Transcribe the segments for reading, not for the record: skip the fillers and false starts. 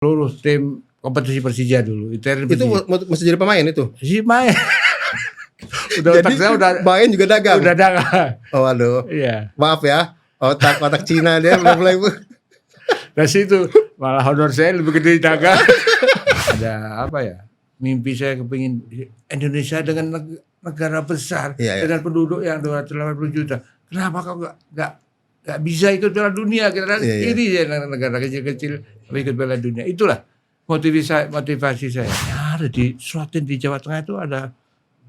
seluruh tim kompetisi Persija dulu. Itu mesti jadi pemain itu? Si main. Jadi main juga dagang? Udah dagang. Oh aduh. Iya. Maaf ya, otak Cina dia mulai. Dari situ malah honor saya lebih gede dagang. Ada apa ya? Mimpi saya kepingin Indonesia dengan negara besar, dengan penduduk yang 280 juta. Kenapa kau nggak bisa ikut Piala Dunia? Karena ini ya negara kecil-kecil ikut Piala Dunia. Itulah motivasi saya. Ya, ada di Sulatin di Jawa Tengah itu ada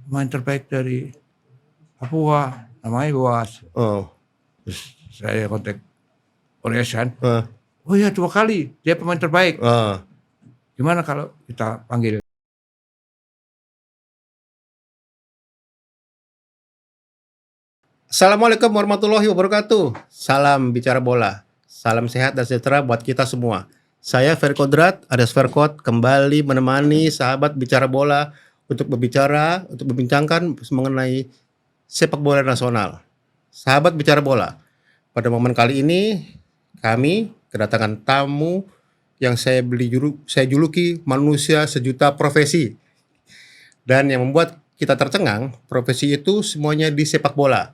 pemain terbaik dari Papua, namanya Boas. Oh. Terus saya kontak Oresan. Oh ya 2 kali dia pemain terbaik. Gimana kalau kita panggil? Assalamualaikum warahmatullahi wabarakatuh. Salam bicara bola. Salam sehat dan sejahtera buat kita semua. Saya Ferry Kodrat, alias Ferkot, kembali menemani sahabat bicara bola untuk membincangkan mengenai sepak bola nasional. Sahabat bicara bola, pada momen kali ini kami kedatangan tamu yang saya juluki manusia sejuta profesi. Dan yang membuat kita tercengang, profesi itu semuanya di sepak bola.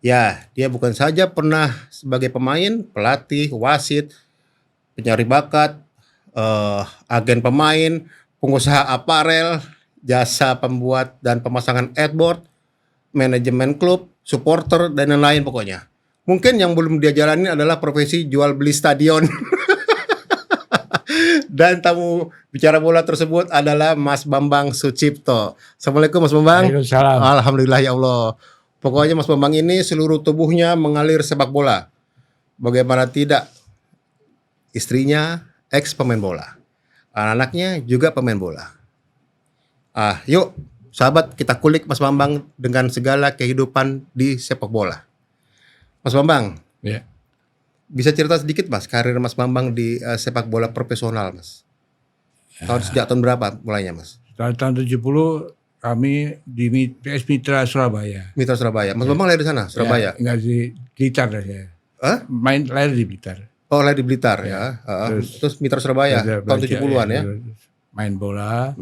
Ya, dia bukan saja pernah sebagai pemain, pelatih, wasit, penyari bakat, agen pemain, pengusaha aparel, jasa pembuat dan pemasangan adboard, manajemen klub, supporter, dan lain-lain pokoknya. Mungkin yang belum dia jalani adalah profesi jual beli stadion. Dan tamu bicara bola tersebut adalah Mas Bambang Sucipto. Assalamualaikum Mas Bambang. Waalaikumsalam. Alhamdulillah ya Allah. Pokoknya Mas Bambang ini seluruh tubuhnya mengalir sepak bola. Bagaimana tidak, istrinya ex pemain bola, anak-anaknya juga pemain bola. Yuk sahabat kita kulik Mas Bambang dengan segala kehidupan di sepak bola. Mas Bambang, bisa cerita sedikit Mas karir Mas Bambang di sepak bola profesional Mas? Sejak tahun berapa mulainya Mas? Tahun 70 kami di PS Mitra Surabaya. Mitra Surabaya. Mas Bambang lahir di sana, Surabaya? Enggak di Blitar saya. Lahir di Blitar. Oh, lahir di Blitar ya. Terus Mitra Surabaya tahun 70-an ya. Main bola.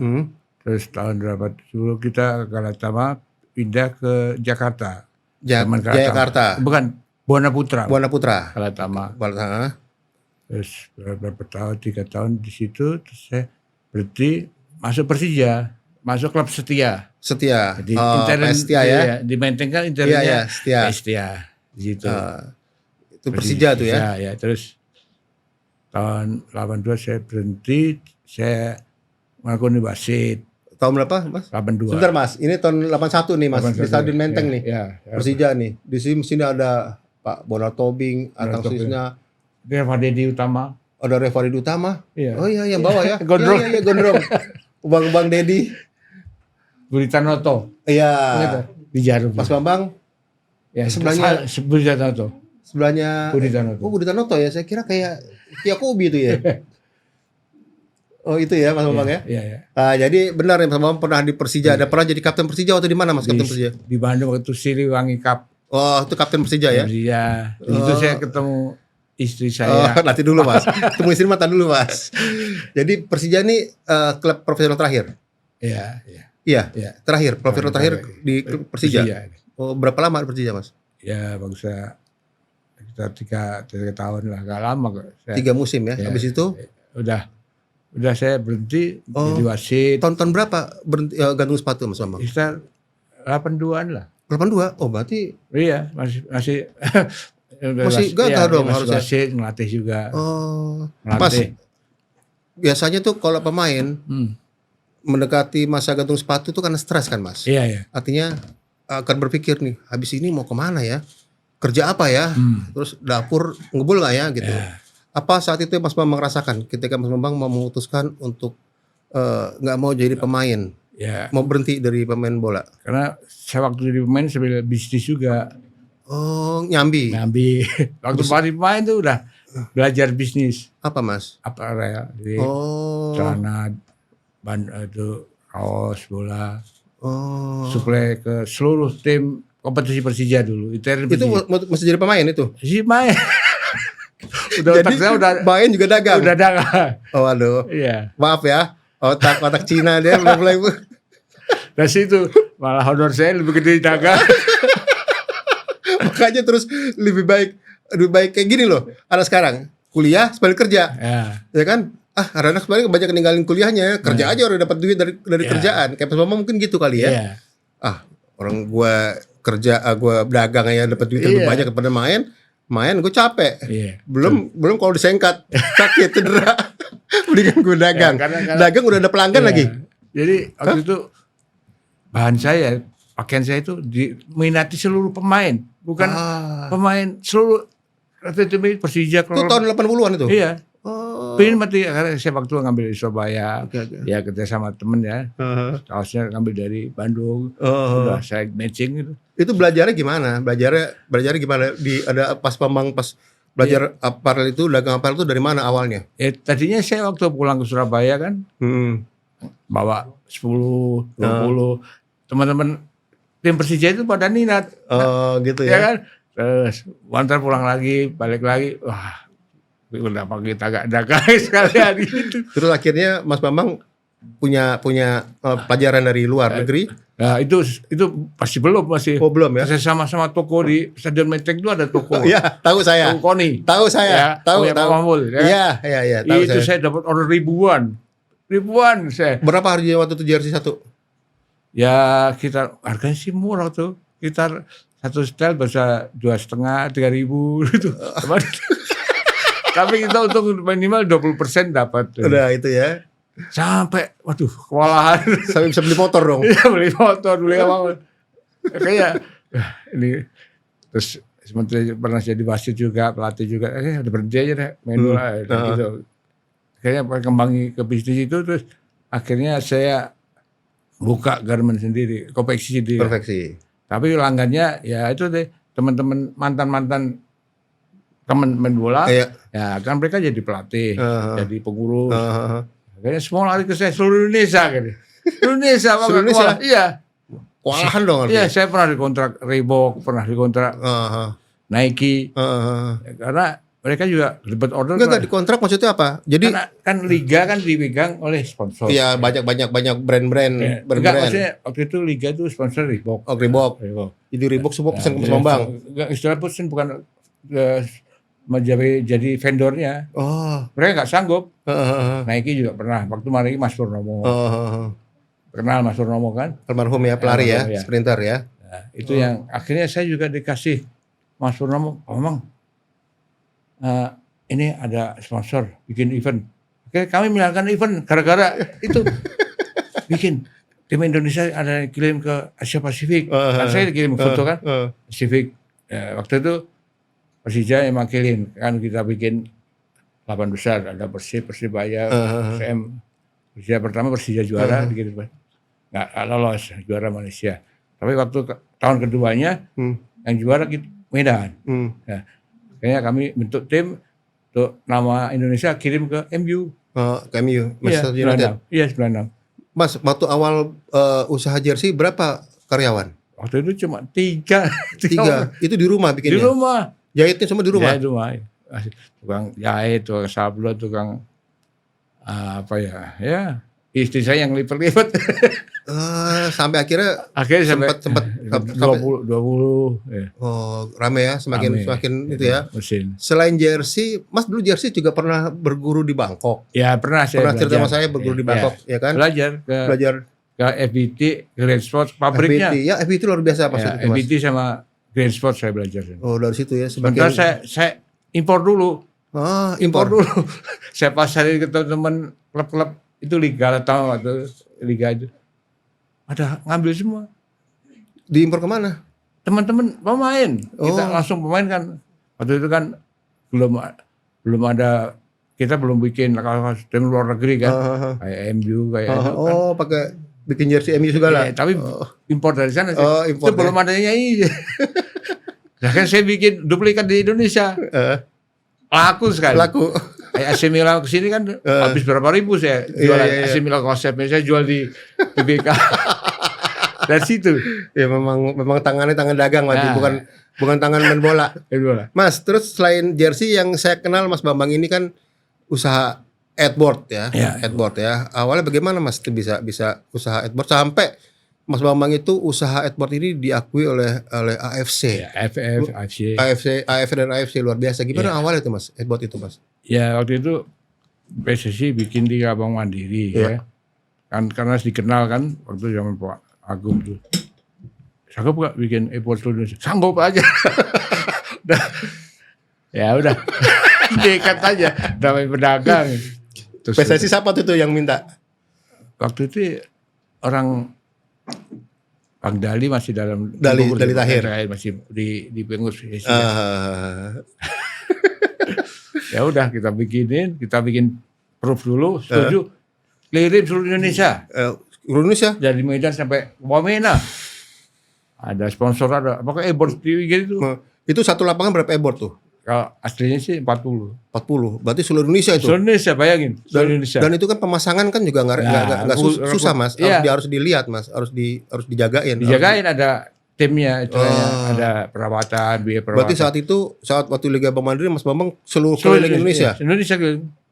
Terus tahun 70 kita Galatama pindah ke Jakarta. Jakarta. Bukan, Buana Putra. Galatama. Terus beberapa tahun, 3 tahun di situ, terus saya berhenti masuk Persija. Masuk klub Setia. Jadi Setia ya. Di Menteng kan internnya Setia. Di situ. Itu Persija tuh ya. Ya, terus tahun 82 saya berhenti, saya melakukan wasit. Tahun berapa Mas? 82. Sebentar Mas, ini tahun 81 nih Mas, 81. Di Stadion Menteng nih. Persija nih. Di sini ada Pak Bonar Tobing, atasnya Reva Dedi Utama. Ada Reva Dedi Utama. Iya. Oh iya, yang bawah ya. Gondrong. Iya, Gondrong. Bang Dedi. Budi Tanoto. Iya. Di Jarum. Mas Bambang. Ya, sebelahnya Budi Tanoto. Sebelahnya Budi Tanoto. Oh, Budi Tanoto ya. Saya kira kayak Yakobi itu ya. Oh, itu ya Mas Bambang ya? Iya. Jadi benar ya Mas Bambang pernah di Persija. Ada pernah jadi kapten Persija atau di mana Mas kapten Persija? Di Bandung waktu Siliwangi Cup. Oh, itu kapten Persija ya? Persija. Itu saya ketemu istri saya. Nanti dulu Mas. Ketemu istri mata dulu Mas. Jadi Persija ini klub profesional terakhir? Iya. Terakhir, profesional terakhir di klub Persija. Oh, berapa lama di Persija Mas? Ya, bangsa kita 3 tahun lah, gak lama kok. 3 musim ya. Habis itu? Udah saya berhenti jadi wasit. Tahun berapa berhenti gantung sepatu Mas Bambang? Sekitar 82-an lah. 82? Oh, berarti iya, masih masih gagal dong harusnya. Wasit, ngelatih juga. Oh. Mas, biasanya tuh kalau pemain mendekati masa gantung sepatu tuh karena stres kan Mas? Iya. Artinya akan berpikir nih, habis ini mau kemana ya? Kerja apa ya? Terus dapur ngebul gak ya gitu? Apa saat itu Mas Bambang merasakan ketika Mas Bambang mau memutuskan untuk gak mau jadi pemain? Mau berhenti dari pemain bola? Karena saya waktu jadi pemain sambil bisnis juga. Oh, nyambi. Waktu jadi pemain tuh udah belajar bisnis. Apa Mas? Aparel. Jadi celana, itu kaos bola. Suplai ke seluruh tim kompetisi Persija dulu. Itu mesti jadi pemain itu? Si main. otak Jadi saya udah main juga dagang. dagang. Oh aduh. Iya. Maaf ya. Otak Cina dia mulai. Dari situ malah honor saya lebih gede dagang. Makanya terus lebih baik kayak gini loh. Anak sekarang kuliah sambil kerja. Ya kan? Anak sebenarnya banyak ninggalin kuliahnya, kerja aja udah dapat duit dari kerjaan. Kayak pas mama mungkin gitu kali ya. Orang gua kerja, gua dagang aja dapat duit lebih banyak daripada main gue capek. Belum kalau disengkat sakit cedera. Mendingan gue dagang. Dagang udah ada pelanggan lagi. Jadi waktu itu bahan saya, pakaian saya itu diminati seluruh pemain, bukan pemain seluruh. Waktu itu Persija itu tahun 80-an itu. Iya. Ini mati karena saya waktu ngambil di Surabaya, ya kerja sama temen ya. Kaosnya ngambil dari Bandung, udah saya matching gitu. Itu belajarnya gimana? Belajarnya gimana? Ada pas belajar apparel itu, dagang apparel itu dari mana awalnya? Tadinya saya waktu pulang ke Surabaya kan, bawa 10, 20 teman-teman tim Persija itu pada minat. Gitu ya kan. Terus wantar pulang lagi, balik lagi, wah. Udah pakai dagang sekalian gitu. Terus akhirnya Mas Bambang punya pelajaran dari luar negeri? Nah, itu pasti masih. Oh, belum ya? Saya sama toko di Stadion Menteng itu ada toko. Iya, tahu saya. Toko Koni. Tahu saya. Ya, tahu. Mamul, ya. Iya, tahu itu saya dapat order ribuan saya. Berapa harganya waktu itu jersey satu? Ya, harganya sih murah tuh. Sekitar satu setel bisa 2,5, 3.000 gitu. Tapi kita untuk minimal 20% dapat. Udah itu ya. Sampai, waduh, kewalahan. Sampai bisa beli motor dong. Iya, beli motor, beli apa. Kayak, ini. Terus, sementara pernah jadi wasit juga, pelatih juga. Udah berhenti aja deh, main bola. Gitu. Kayaknya kembangi ke bisnis itu, terus akhirnya saya buka garment sendiri, konveksi sendiri. Konveksi. Tapi langgannya, ya itu deh, teman-teman, mantan-mantan teman main bola, ya kan mereka jadi pelatih, jadi pengurus. Kayaknya semua lari ke saya seluruh Indonesia kan. Seluruh Indonesia. Iya. Kewalahan dong artinya. Iya, saya pernah dikontrak Reebok, pernah dikontrak Nike. Karena mereka juga dapat order. Enggak dikontrak maksudnya apa? Jadi kan liga kan dipegang oleh sponsor. Iya, banyak brand-brand. Enggak, maksudnya waktu itu liga itu sponsor Reebok. Oh, Reebok. Jadi Reebok semua pesan ke Bambang. Enggak, istilah pesan bukan jadi vendornya. Mereka nggak sanggup. Nike juga pernah. Waktu Nike Mas Purnomo. Kenal Mas Purnomo kan? Almarhum ya, pelari ya, sprinter ya. Nah, itu yang akhirnya saya juga dikasih Mas Purnomo. Memang ini ada sponsor bikin event. Oke, kami melakukan event gara-gara itu bikin tim Indonesia ada yang kirim ke Asia Pasifik. Kan saya kirim foto kan Pasifik. Waktu itu Persija emang kirim, kan kita bikin 8 besar, ada Persibaya, SM. Persija pertama Persija juara, dikirim. Nggak lolos, juara Malaysia. Tapi waktu tahun keduanya, yang juara Medan. Nah, kayaknya kami bentuk tim, untuk nama Indonesia kirim ke MU. Ke MU, Manchester United. Iya, 96. Mas, waktu awal usaha jersey berapa karyawan? Waktu itu cuma 3. Itu di rumah bikinnya? Di rumah. Jahitnya semua di rumah? Jahit di rumah. Tukang jahit, tukang sablon, tukang ya istri saya yang lipat-lipat. Sampai akhirnya sempat 20 ya. Oh, rame ya, semakin itu ya. Mesin. Selain jersey, Mas dulu jersey juga pernah berguru di Bangkok. Ya, pernah saya. Pernah cerita sama saya berguru di Bangkok, ya kan? Belajar ke FBT, Green Sports, pabriknya. FBT, ya FBT luar biasa pas itu, Mas. FBT sama Green Sports saya belajar. Oh, dari situ ya. Sebentar saya impor dulu. Impor dulu. Saya pasarin ke teman-teman klub-klub itu liga atau liga itu. Ada ngambil semua. Diimpor kemana? Teman-teman pemain. Kita langsung pemain kan. Waktu itu kan belum ada, kita belum bikin tim luar negeri kan. Kayak MU kayak itu kan. Pakai bikin jersey MU segala. Tapi impor dari sana sih. Impor itu belum adanya ini. Nah, kan saya bikin duplikat di Indonesia. Laku sekali. Laku. Kayak AC Milan kesini kan habis berapa ribu saya jualan AC Milan konsepnya, saya jual di BBK. Dari situ. Ya memang tangannya tangan dagang berarti, Nah. bukan tangan main bola. Bola. Mas, terus selain jersey yang saya kenal Mas Bambang ini kan usaha adboard ya. Ya. Adboard ya. Awalnya bagaimana Mas itu bisa usaha adboard sampai Mas Bambang itu usaha adboard ini diakui oleh AFC. Ya, AFC. AFC dan AFC luar biasa. Gimana awalnya itu Mas, adboard itu Mas? Ya waktu itu PSSI bikin di Bank Mandiri ya. Kan karena dikenal kan waktu zaman Pak Agung tuh. Sanggup gak bikin e-port Indonesia? Sanggup aja. Ya udah. Dekat aja namanya pedagang. Terus PSSI siapa tuh yang minta? waktu itu orang Bang Dali masih dalam Dali Tahir. Masih di pengurus PSSI. Ya udah kita bikin proof dulu, setuju. Keliling seluruh Indonesia. Indonesia Dari Medan sampai Wamena. Ada sponsor, ada pokoknya e-board gitu. itu satu lapangan berapa e-board tuh? Kalau aslinya sih 40. 40. Berarti seluruh Indonesia itu. Seluruh Indonesia, bayangin. Seluruh Indonesia. Dan itu kan pemasangan kan juga nggak susah Mas. Iya. Harus dilihat Mas, harus dijagain. Dijagain ada timnya, ada perawatan, biaya perawatan. Berarti saat waktu Liga Bank Mandiri Mas Bambang seluruh keliling Indonesia. Iya, Indonesia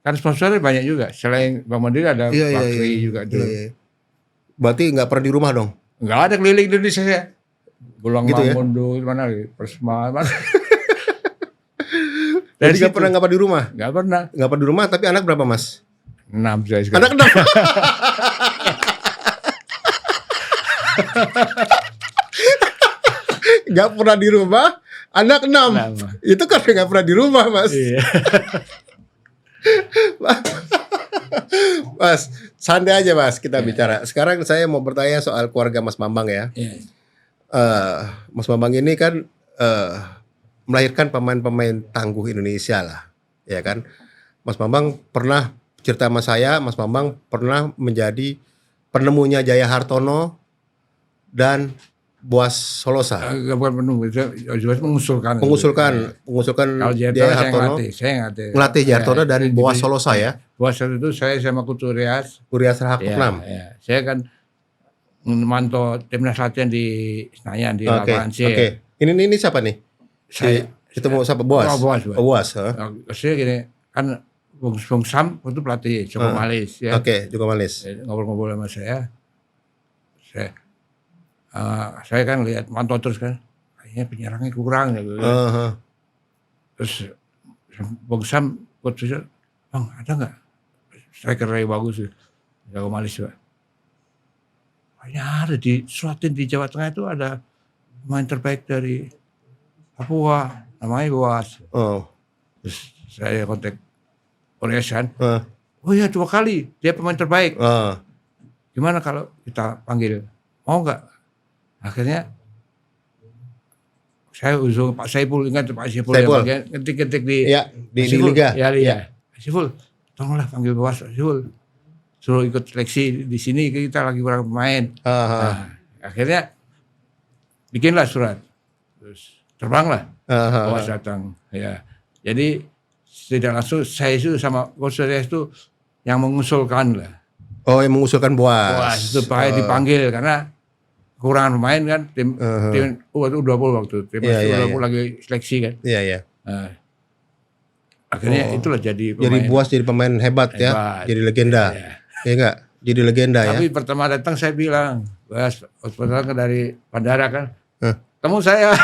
kan sponsornya banyak juga. Selain Bank Mandiri ada Bakri juga dulu. Iya. Berarti nggak pernah di rumah dong? Nggak ada keliling Indonesia ya. Pulang Gitu ya? Mangondo mana lagi? Persema mana? Jadi nggak pernah di rumah? Nggak pernah. Nggak pernah di rumah, tapi anak berapa Mas? 6 saya sekarang. Anak 6. Nggak pernah di rumah, anak 6. Itu kan nggak pernah di rumah Mas. Iya. Mas, santai aja Mas kita bicara. Sekarang saya mau bertanya soal keluarga Mas Bambang ya. Iya. Mas Bambang ini kan melahirkan pemain-pemain tangguh Indonesia lah, ya kan? Mas Bambang pernah cerita sama saya, Mas Bambang pernah menjadi penemunya Jaya Hartono dan Boas Solosa. Bukan penunggu, mengusulkan. Mengusulkan Kalau Jaya Hartono. saya Ngelatih Jaya Hartono dan Boas Solosa ya. Boas itu saya sama Kutu Rias. Urias Rahakuknam. Ya. Saya kan memantau timnas latihan di Senayan di lapangan C. Oke. Ini siapa nih? Saya ketemu siapa? Boas. Boas. Saya gini kan Bung Sam itu pelatih Joko Malis ya. Oke, Joko Malis. Ngobrol-ngobrol sama saya kan lihat mantau terus kan, kayaknya penyerangnya kurang gitu. Terus Bung Sam coach saya, Bang ada nggak striker yang bagus Joko Malis Pak? Kayaknya ada di Sulatin di Jawa Tengah itu ada pemain terbaik dari Papua, namanya Boas. Terus saya kontak Koresan. Oh iya 2 kali dia pemain terbaik. Gimana kalau kita panggil? Mau nggak? Akhirnya saya usul Pak Saiful, ingat Pak Saiful. Yang bagian ketik-ketik di Liga. Ya. Pak Saiful, tolonglah panggil Boas. Pak Saiful suruh ikut seleksi di sini, kita lagi kurang pemain. Nah, akhirnya bikinlah surat, terus terbanglah Boas datang. Ya, jadi tidak langsung saya itu sama Coach Rias itu yang mengusulkan lah. Oh, yang mengusulkan Boas. Boas supaya dipanggil karena kekurangan pemain kan tim U20 waktu tim U20 lagi seleksi kan. Iya. Nah, akhirnya itulah jadi pemain. Jadi Boas jadi pemain hebat ya, jadi legenda. Iya enggak? Jadi legenda ya. Tapi pertama datang saya bilang, Boas, pertama dari bandara kan, temu saya.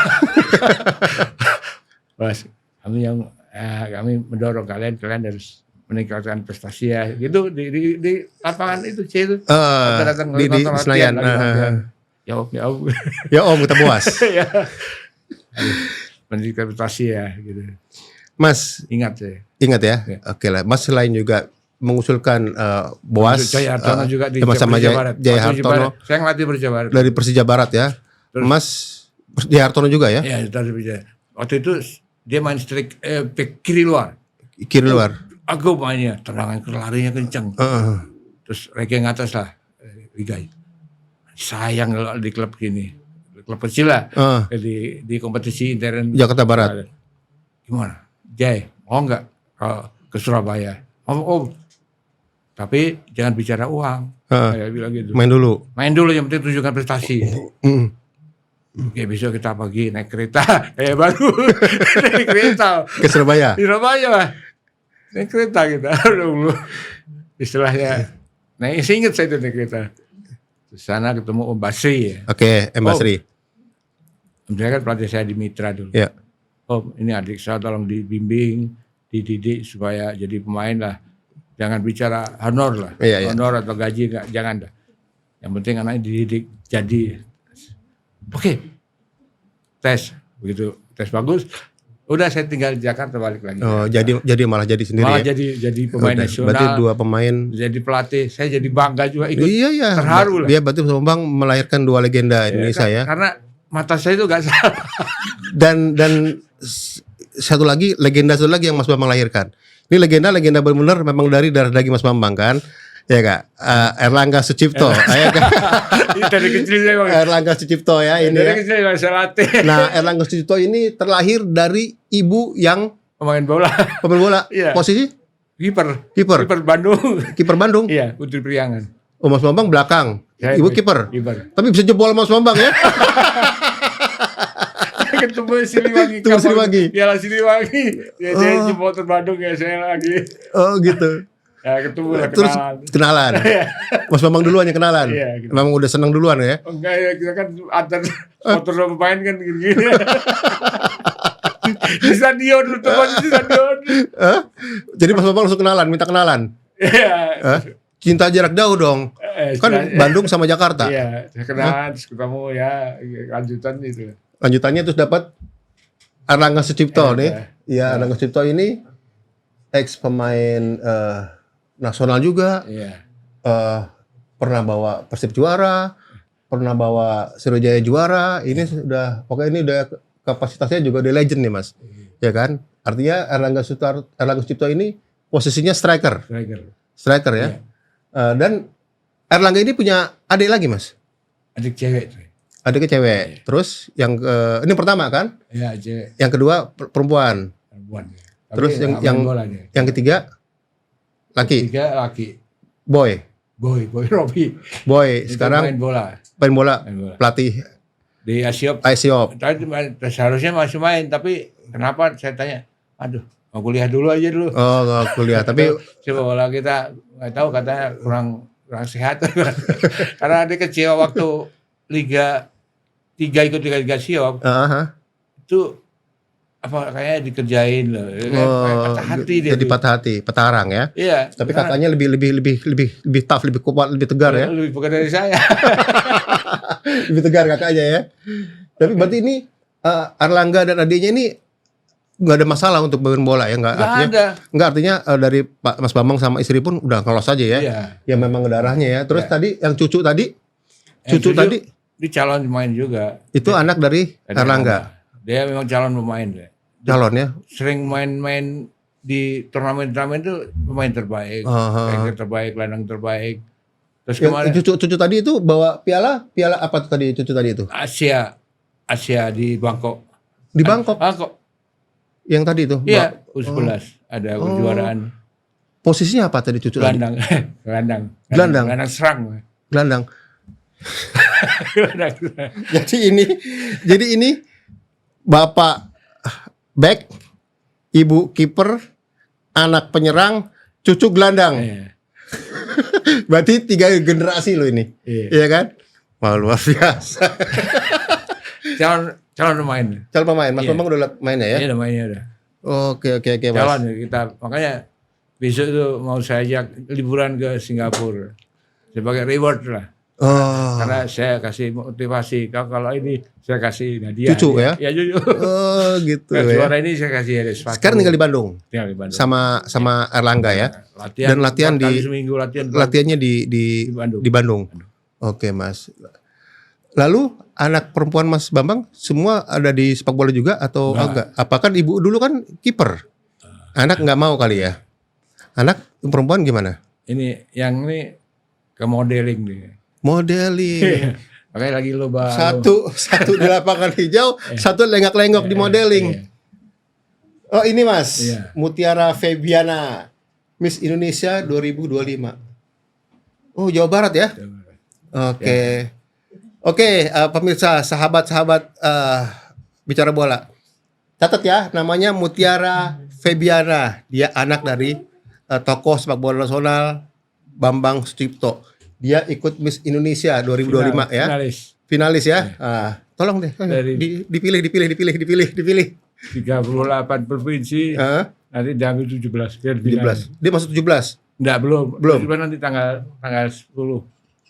Boas, kami mendorong kalian harus meningkatkan prestasi ya. Gitu di lapangan itu C itu. Datang di Senayan. Ya Om kita Boas. Ya. Meningkatkan prestasi ya gitu. Mas, ingat saya. Ingat ya? Oke lah. Mas selain juga mengusulkan Boas Jaya Hartono juga di sama Jaya Hartono. Saya ngelatih Persija Barat. Dari Persija Barat ya. Terus, Mas Jaya Hartono juga ya? Iya, dari Persija. Waktu itu dia main kiri luar. Kiri luar. Aku mainnya tendangan larinya kencang. Terus ranking atas lah Liga. Sayang kalau di klub gini. Klub kecil lah. Di kompetisi intern Jakarta Barat. Gimana? Jay, mau nggak ke Surabaya? Om, Tapi jangan bicara uang. Saya bilang gitu. Main dulu. Main dulu, yang penting tunjukkan prestasi. Oke, besok kita pagi naik kereta kayak baru naik kereta Ke Surabaya. di Surabaya lah, naik kereta kita dulu istilahnya. Nah, inget saya itu naik kereta di sana ketemu Om Basri ya. Oke, M. Basri. Dia kan pelatih saya di Mitra dulu. Ya. Oh, ini adik saya tolong dibimbing, dididik supaya jadi pemain lah. Jangan bicara honor lah, Iya. honor atau gaji jangan dah. Yang penting anaknya dididik jadi. Oke, tes begitu, tes bagus. Udah saya tinggal di Jakarta balik lagi. Oh, jadi malah jadi sendiri. Malah ya? jadi pemain Udah, nasional. Berarti 2 pemain. Jadi pelatih, saya jadi bangga juga ikut. Iya. Terharu lah. Dia berarti Mas Bambang melahirkan 2 legenda Indonesia ya. Karena mata saya itu gak salah. Dan satu lagi legenda yang Mas Bambang lahirkan. Ini legenda benar-benar memang dari darah daging Mas Bambang kan. Ya Kak, Erlangga Sucipto. Ya, Kak? Dari kecil saya bang. Erlangga Sucipto ya ini. Dari Ya. kecil saya latih. Nah, Erlangga Sucipto ini terlahir dari ibu yang Pemain bola. pemain bola. Iya. Posisi Kiper Bandung. Kiper Bandung. Iya, Putri Priangan. Oh, Mas Bambang belakang. Saya Ibu kiper. Kiper. Tapi bisa jebol Mas Bambang ya. Ketemu Siliwangi. Ketemu Siliwangi. Piala Siliwangi. Ya, dia supporter Bandung ya, saya lagi. Oh, gitu. Ya, ketemu lah, Terus kenalan. Mas Bambang duluan yang kenalan. Iya, gitu. Memang udah senang duluan ya. Enggak ya, kita kan antar supporter sama pemain kan gini-gini. Di stadion, di stadion. Jadi Mas Bambang langsung kenalan, minta kenalan. Iya. Cinta jarak jauh dong. Kan Bandung sama Jakarta. Iya, saya kenalan, terus ketemu ya, lanjutan itu. Lanjutannya terus dapat Erlangga Sucipto nih. Iya, Erlangga Sucipto ini ex pemain nasional juga. Iya. Pernah bawa Persib juara, pernah bawa Sriwijaya juara. Ini sudah pokoknya ini udah kapasitasnya juga udah legend nih, Mas. Ya kan? Artinya Erlangga Sucipto ini posisinya striker ya. Iya. Dan Erlangga ini punya adik lagi, Mas. Adik cewek tuh. Adiknya cewek. Terus yang ini pertama kan? Iya, cewek. Yang kedua perempuan. Perempuan. Terus yang ketiga laki. Tiga laki. Boy Robi. Boy Itu sekarang main bola. main bola. Main bola. Pelatih Di Asiop. Asiop. Tadi seharusnya masih main, tapi kenapa saya tanya? Aduh, mau kuliah dulu aja dulu. Oh, nggak kuliah tapi Coba bola kita nggak tahu, katanya kurang sehat. Karena dia kecewa waktu Liga 3 ikut Liga Siop itu apa kayaknya dikerjain loh. Kayak patah hati dia. jadi tuh. patah hati, petarang ya. Iya. Tapi kakaknya lebih tough, lebih kuat, lebih tegar ya. Lebih bukan dari saya. Lebih tegar kakaknya ya. Tapi berarti ini Erlangga dan adiknya ini nggak ada masalah untuk main bola ya, nggak artinya dari Pak Mas Bambang sama istri pun udah ngelos aja ya. Iya. Ya memang darahnya ya. Terus tadi yang cucu tadi Dia calon pemain juga. itu anak dari Erlangga. Dia memang calon pemain deh. Calon ya. Sering main-main di turnamen-turnamen itu pemain terbaik, striker terbaik, gelandang terbaik. Terus kemarin Cucu tadi itu bawa piala apa tuh tadi cucu tadi itu? Asia di Bangkok. Di Bangkok. Bangkok. Yang tadi itu. Iya, U11 ada kejuaraan. Posisinya apa tadi cucu tadi? Gelandang. Gelandang. Gelandang serang. Gelandang. Gelandang. Jadi ini bapak back, ibu kiper, anak penyerang, cucu gelandang. Iya. Berarti 3 generasi lo ini. Iya kan? Wah, luar biasa. Calon pemain. Calon pemain. Mas Bambang udah mainnya ya? Iya, udah mainnya udah. Oke Mas. Calon kita. Makanya besok itu mau saya ajak liburan ke Singapura sebagai reward lah. Karena saya kasih motivasi. Kalau ini saya kasih Nadia. Cucu ya? Ya cucu. Oh gitu Nah, ya. juara ini saya kasih sepatu. Sekarang tinggal di Bandung. Tinggal di Bandung. Sama Erlangga ya. Dan latihan seminggu latihannya di Bandung. Oke Mas. Lalu anak perempuan Mas Bambang semua ada di sepak bola juga atau enggak? Apakah ibu dulu kan kiper? Anak nggak mau kali ya? Anak perempuan gimana? Ini yang ini ke modeling nih. Modeling. Makanya lagi lomba. Satu di lapangan hijau, satu lenggak-lenggok di modeling. Oh ini Mas, Mutiara Febiana, Miss Indonesia 2025. Oh, Jawa Barat ya? Oke. Oke, pemirsa, sahabat-sahabat bicara bola. Catat ya, namanya Mutiara Febiana. Dia anak dari tokoh sepak bola nasional Bambang Sucipto. Dia ikut Miss Indonesia 2025 ya. Finalis ya. Tolong deh. Dipilih. 38 provinsi. Nanti diambil 17. 17. Dia masuk 17. Enggak, belum. Cuma nanti tanggal 10.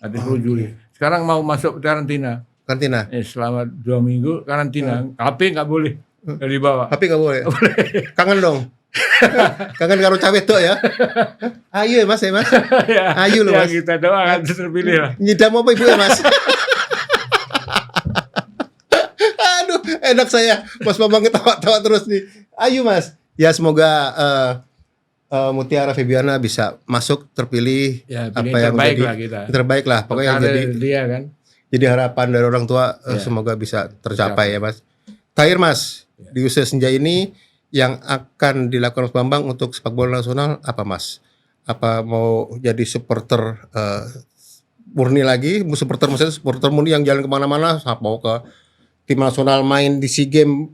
Nanti 10 Juli. Sekarang mau masuk karantina. Selama 2 minggu karantina. HP nggak boleh dibawa. HP nggak boleh. Kangen dong. Kangen karo cawe tuh ya. Ayo ya Mas ya. Ayo loh Mas. Kita doakan terpilih lah. Nyidam apa ibu ya Mas? Aduh, enak saya. Mas Bambang ketawa-tawa terus nih. Ayo Mas. Ya semoga Mutiara Febiana bisa masuk terpilih ya, apa yang menjadi terbaik lah pokoknya jadi dia kan. Jadi harapan dari orang tua semoga bisa tercapai ya Mas. Terakhir Mas, di usia senja ini yang akan dilakukan Mas Bambang untuk sepak bola nasional apa Mas? Apa mau jadi supporter murni lagi? Supporter maksudnya supporter murni yang jalan kemana-mana, mau ke tim nasional main di SEA Games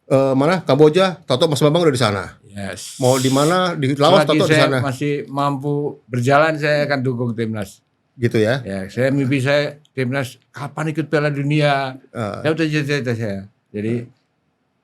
mana Kamboja, tahu Mas Bambang udah di sana. Yes. Mau di mana di Laos tahu di sana. Masih mampu berjalan saya akan dukung timnas. Gitu ya. Ya, saya mimpi saya timnas kapan ikut Piala Dunia. Ya udah cita-cita saya. Jadi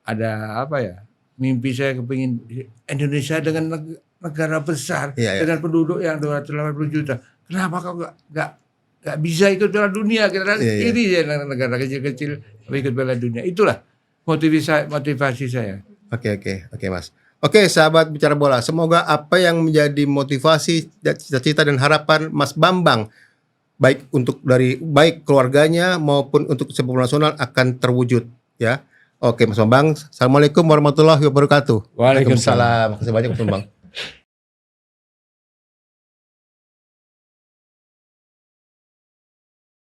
ada apa ya? Mimpi saya kepingin Indonesia dengan negara besar dengan penduduk yang 280 juta. Kenapa kau nggak bisa ikut Piala Dunia? Kita ini ya negara kecil-kecil ikut Piala Dunia. Itulah motivasi saya. Oke Mas. Oke sahabat bicara bola, semoga apa yang menjadi motivasi, cita-cita dan harapan Mas Bambang baik keluarganya maupun untuk sepak bola nasional akan terwujud ya. Oke Mas Bambang, assalamualaikum warahmatullahi wabarakatuh. Waalaikumsalam. Terima kasih banyak Mas Bambang.